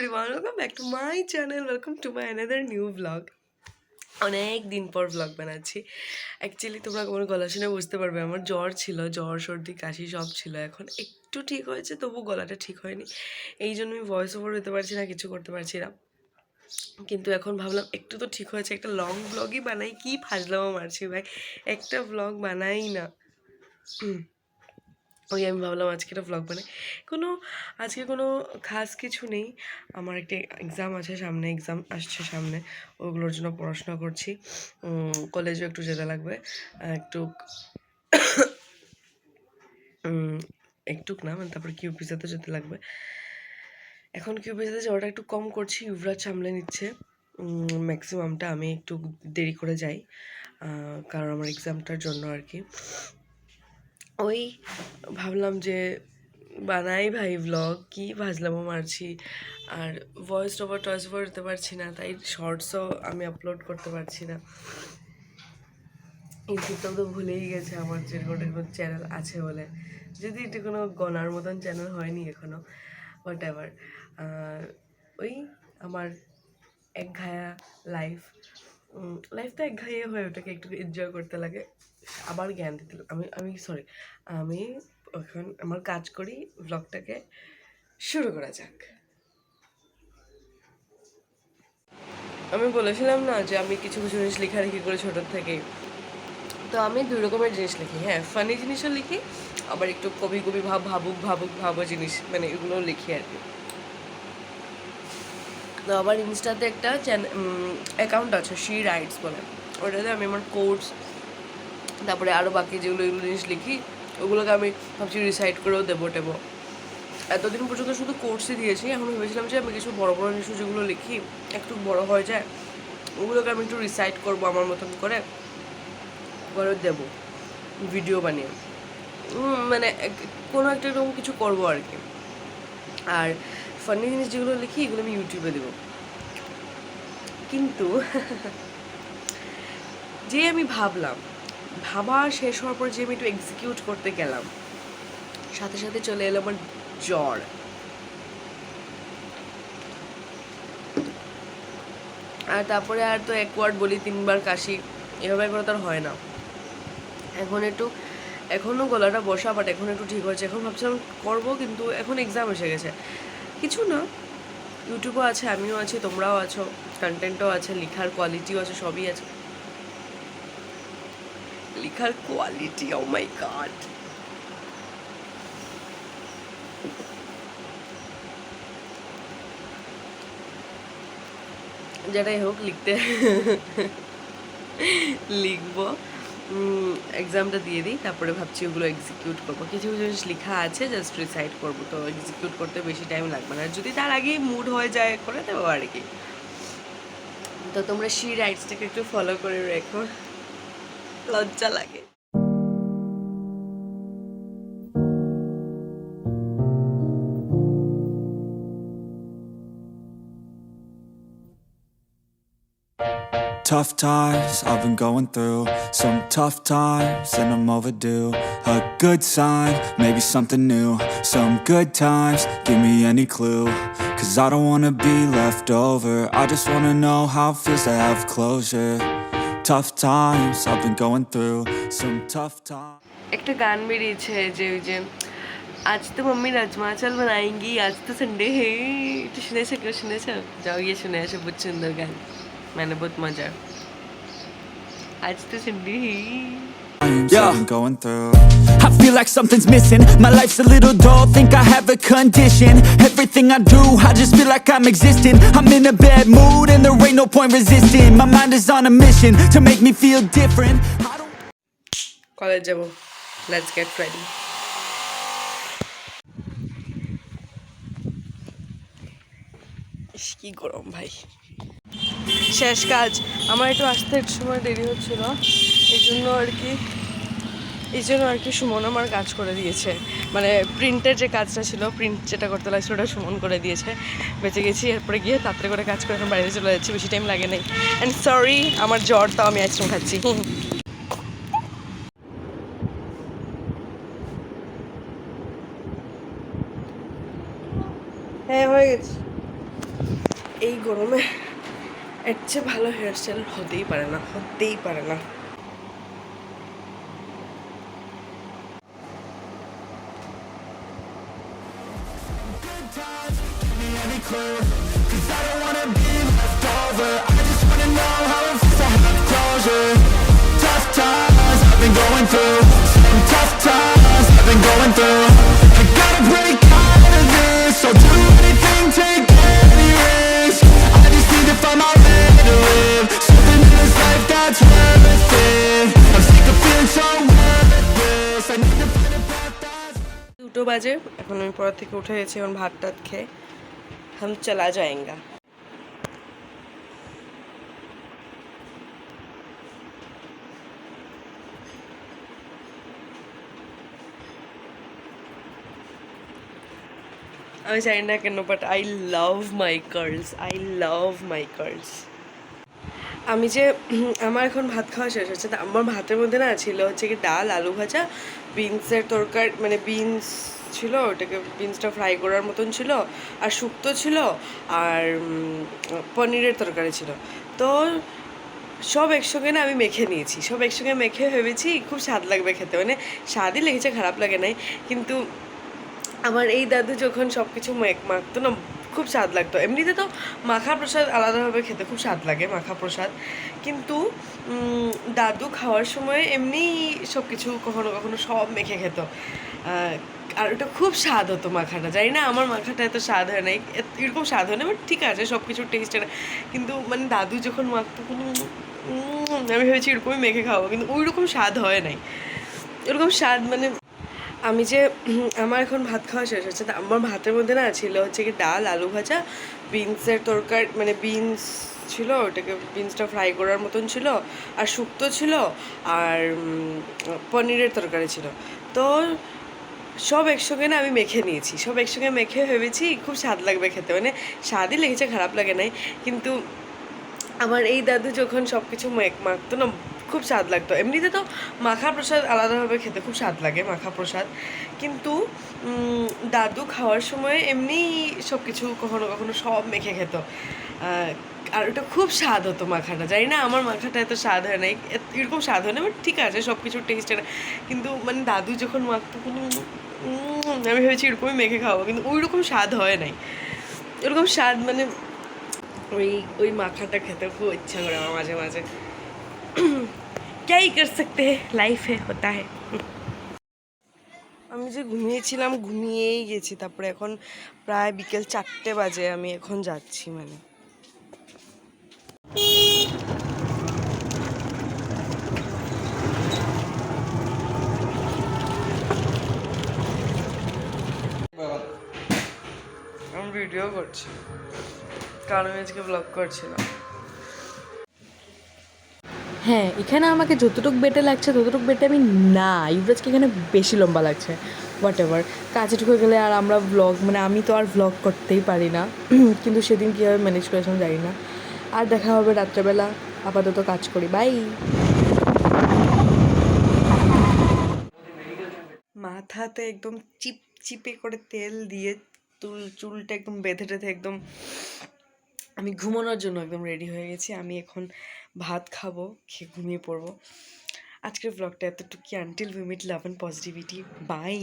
everyone, welcome back to my channel. Welcome to my another new vlog. অনেক দিন পর blog বানাচ্ছি। Actually তোমরা আমার গলা শুনে বুঝতে পারবে আমার জ্বর ছিল, জ্বর সর্দি কাশি সব ছিল। এখন একটু ঠিক হয়েছে, তবু গলাটা ঠিক হয়নি, এই জন্য আমি ভয়েস ওভার দিতে পারছি না, কিছু করতে পারছি না। কিন্তু এখন ভাবলাম একটু তো ঠিক হয়েছে, একটা লং ব্লগই বানাই। কি ফাজলামো মারছি ভাই, একটা ব্লগ বানাই না। ওই আমি ভাবলাম আজকে একটা ভ্লগ বানাই। আজকে কোনো খাস কিছু নেই। আমার একটা এক্সাম আছে সামনে, এক্সাম আসছে সামনে, ওগুলোর জন্য পড়াশোনা করছি। কলেজেও একটু যেতে লাগবে, একটুক না মানে তারপরে কিউপিজাতে যেতে লাগবে। এখন কিউপিজাতে যাওয়াটা একটু কম করছি, ইউভরাজ সামলে নিচ্ছে ম্যাক্সিমামটা। আমি একটু দেরি করে যাই কারণ আমার এক্সামটার জন্য আর কি। ওই ভাবলাম যে বানাই ভাই ভ্লগ, কি ভাজলামও মারছি। আর ভয়েস ওভার টয়েস ওভার দিতে পারছি না, তাই শর্টসও আমি আপলোড করতে পারছি না। ইউটিউবটাও তো ভুলেই গেছে আমার যে কোনো চ্যানেল আছে বলে, যদি এটা কোনো গনার মতন চ্যানেল হয়নি এখনও, হোয়াট এভার। ওই আমার একঘায়া লাইফ তো একঘাইয়া হয়ে ওটাকে একটু এনজয় করতে লাগে, আবার জ্ঞান দিতে আমি এখন আমার কাজ করি। ব্লগটাকে শুরু করা যাক। আমি বলেছিলাম না যে আমি কিছু কিছু জিনিস লেখালেখি করি ছোটোর থেকেই। তো আমি দুই রকমের জিনিস লিখি, হ্যাঁ, ফানি জিনিসও লিখি, আবার একটু কবি কবি ভাবো জিনিস, মানে এগুলোও লিখি আর কি। তো আবার ইনস্টাতে একটা অ্যাকাউন্ট আছে, শি রাইটস বলে, ওটাতে আমি আমার কোর্স, তারপরে আরও বাকি যেগুলো এগুলো জিনিস লিখি, ওগুলোকে আমি ভাবছি রিসাইড করেও দেবো টেবো। এতদিন পর্যন্ত শুধু কোর্সই দিয়েছি, এখন ভেবেছিলাম যে আমি কিছু বড় বড় জিনিস যেগুলো লিখি একটু বড় হয়ে যায়, ওগুলোকে আমি একটু রিসাইড করবো আমার মতন করে দেবো ভিডিও বানিয়ে, মানে কোনো একটা এরকম কিছু করবো আর কি। আর ফানি জিনিস যেগুলো লিখি এগুলো আমি ইউটিউবে দেবো। কিন্তু যে আমি ভাবা শেষ হওয়ার পর যে আমি একটু এক্সিকিউট করতে গেলাম, সাথে সাথে চলে এলো আমার জ্বর। আর তারপরে আর তো এক ওয়ার্ড বলি 3 বার কাশি, এভাবে করে তো আর হয় না। এখনও গলাটা বসা, বাট এখন একটু ঠিক হয়েছে। এখন ভাবছিলাম করবো, কিন্তু এখন এক্সাম এসে গেছে, কিছু না, ইউটিউবও আছে, আমিও আছি, তোমরাও আছো, কন্টেন্টও আছে, লেখার কোয়ালিটিও আছে, সবই আছে। লেখার কোয়ালিটি, ও মাই গড। যেটাই হোক লিখবো, এক্সামটা দিয়ে দিই, তারপরে ভাবছি ওগুলো এক্সিকিউট করবো। কিছু কিছু জিনিস লেখা আছে, জাস্ট রিসাইড করবো, তো এক্সিকিউট করতে বেশি টাইম লাগবে না, যদি তার আগেই মুড হয়ে যায় করে দেবো আর কি। তো তোমরা শি রাইটসটাকে একটু ফলো করে রেখো, লজ্জা লাগে। Tough times I've been going through, some tough times and I'm overdue. A good sign, maybe something new, some good times, give me any clue. Cause I don't wanna be left over, I just wanna know how it feels to have closure. Tough times I've been going through, some tough times. একটা গান বেরিয়েছে যে ওই যে আজ তো mummy rajma চাল বানাएंगी, আজ তো সানডে হে, এটা শুনেছো? কেউ শুনেছো? যাও গিয়ে শুনে আসো, বহুত সুন্দর গান, মানে বহুত মজা। আজ তো সানডে হে। I've been going through. I feel like something's missing, my life's a little dull, think I have a condition. Everything I do, I just feel like I'm existing. I'm in a bad mood and there ain't no point resisting. My mind is on a mission to make me feel different. College যাবো, let's get ready. কি গরম ভাই। শেষ কাজ, আমার একটু আসতে একটু সময় দেরি হচ্ছিল, এই জন্য আর কি সুমন আমার কাজ করে দিয়েছে, মানে প্রিন্টের যে কাজটা ছিল, প্রিন্ট যেটা করতে লাগছিল ওটা সুমন করে দিয়েছে, বেঁচে গেছি। এরপরে গিয়ে তাড়াতাড়ি করে কাজ করে এখন বাইরে চলে যাচ্ছি, বেশি টাইম লাগে নাই। অ্যান্ড সরি আমার জ্বর, তাও আমি আইসক্রিম খাচ্ছি। হ্যাঁ হয়ে গেছে। এই গরমে এর চেয়ে ভালো হেয়ারস্টাইল হতেই পারে না, হতেই পারে না। Tough times I've been going through, some tough times I've been going through. I gotta break out of this, I'll do anything, take any risk. I just need to find my way to live, something in this life that's worth it. I'm sick of feeling so worthless, I need to find a path that's 2 বাজে, এখন আমি পড়া থেকে উঠে গেছি, এখন ভাত টাত খেয়ে हम चला जाएंगे। আমি জানি না কেন, but I love my curls, I love my curls. আমি যে আমার এখন ভাত খাওয়া শেষ হচ্ছে, আমার ভাতের মধ্যে না ছিল হচ্ছে কি ডাল, আলু ভাজা, বিনসের তরকারি, মানে বিনস ছিল, ওটাকে বিনসটা ফ্রাই করার মতন ছিল, আর শুক্তো ছিল, আর পনিরের তরকারি ছিল। তো সব একসঙ্গে না আমি মেখে নিয়েছি, সব একসঙ্গে মেখে ভেবেছি খুব স্বাদ লাগবে খেতে, মানে স্বাদই লেগেছে, খারাপ লাগে নাই। কিন্তু আমার এই দাদু যখন সব কিছু মাখতো না, খুব স্বাদ লাগতো। এমনিতে তো মাখা প্রসাদ আলাদাভাবে খেতে খুব স্বাদ লাগে, মাখা প্রসাদ, কিন্তু দাদু খাওয়ার সময় এমনি সব কিছু কখনো কখনো সব মেখে খেত, আর ওটা খুব স্বাদ হতো মাখাটা। জানি না আমার মাখাটা এত স্বাদ হয় নাই, এরকম স্বাদ হয় না, বাট ঠিক আছে, সব কিছুর টেস্ট এটা। কিন্তু মানে দাদু যখন মাখতো কোনো আমি ভেবেছি এরকমই মেখে খাবো, কিন্তু ওই রকম স্বাদ হয় নাই, এরকম স্বাদ মানে। আমি যে আমার এখন ভাত খাওয়া শেষ হচ্ছে, আমার ভাতের মধ্যে না ছিল হচ্ছে কি ডাল, আলু ভাজা, বিনসের তরকারি, মানে বিনস ছিল, ওটাকে বিনসটা ফ্রাই করার মতন ছিল, আর শুক্তো ছিল, আর পনিরের তরকারি ছিল। তো সব একসঙ্গে না আমি মেখে নিয়েছি, সব একসঙ্গে মেখে ভেবেছি খুব স্বাদ লাগবে খেতে, মানে স্বাদই লেগেছে, খারাপ লাগে নাই। কিন্তু আমার এই দাদু যখন সব কিছু মাখতো না, খুব স্বাদ লাগতো। এমনিতে তো মাখা প্রসাদ আলাদাভাবে খেতে খুব স্বাদ লাগে, মাখা প্রসাদ, কিন্তু দাদু খাওয়ার সময় এমনি সব কিছু কখনো কখনো সব মেখে খেত, আর ওটা খুব স্বাদ হতো মাখাটা। জানি না আমার মাখাটা এত স্বাদ হয় নাই, এরকম স্বাদ হয় না, বাট ঠিক আছে, সব কিছুর টেস্ট এটা। কিন্তু মানে দাদু যখন মাখতো কোনো আমি ভেবেছি এরকমই মেখে খাবো, কিন্তু ওই রকম স্বাদ হয় নাই, এরকম স্বাদ মানে ওই ওই মাখাটা খেতে খুব ইচ্ছা করে আমার মাঝে মাঝে। ক্যাই কর সকতে হ্যায়, লাইফ হ্যায়, হোতা হ্যায়। আমি যে ঘুমিয়েছিলাম, ঘুমিয়েই গেছি, তারপরে এখন প্রায় বিকেল 4টে বাজে, আমি এখন যাচ্ছি, মানে আমি ভিডিও করছি, কারণ আমি আজকে ব্লগ করছিলাম। হ্যাঁ, এখানে আমাকে যতটুকু বেটে লাগছে ততটুকু বেটে আমি না, ইউরাজকে এখানে বেশি লম্বা লাগছে। হোয়াট এভার, কাছে ঢুকে গেলে আর আমরা ব্লগ, মানে আমি তো আর ব্লগ করতেই পারি না, কিন্তু সেদিন কীভাবে ম্যানেজ করেছিলাম জানি না। আর দেখা হবে রাত্রেবেলা, আপাতত কাজ করি, বাই। মাথাতে একদম চিপচিপে করে তেল দিয়ে চুলটা একদম বেঁধে টেঁধে একদম আমি ঘুমানোর জন্য একদম রেডি হয়ে গেছি। আমি এখন ভাত খাবো, খেয়ে ঘুমিয়ে পড়বো। আজকের ব্লগটা এতটুকু। Until we meet, love and positivity, by.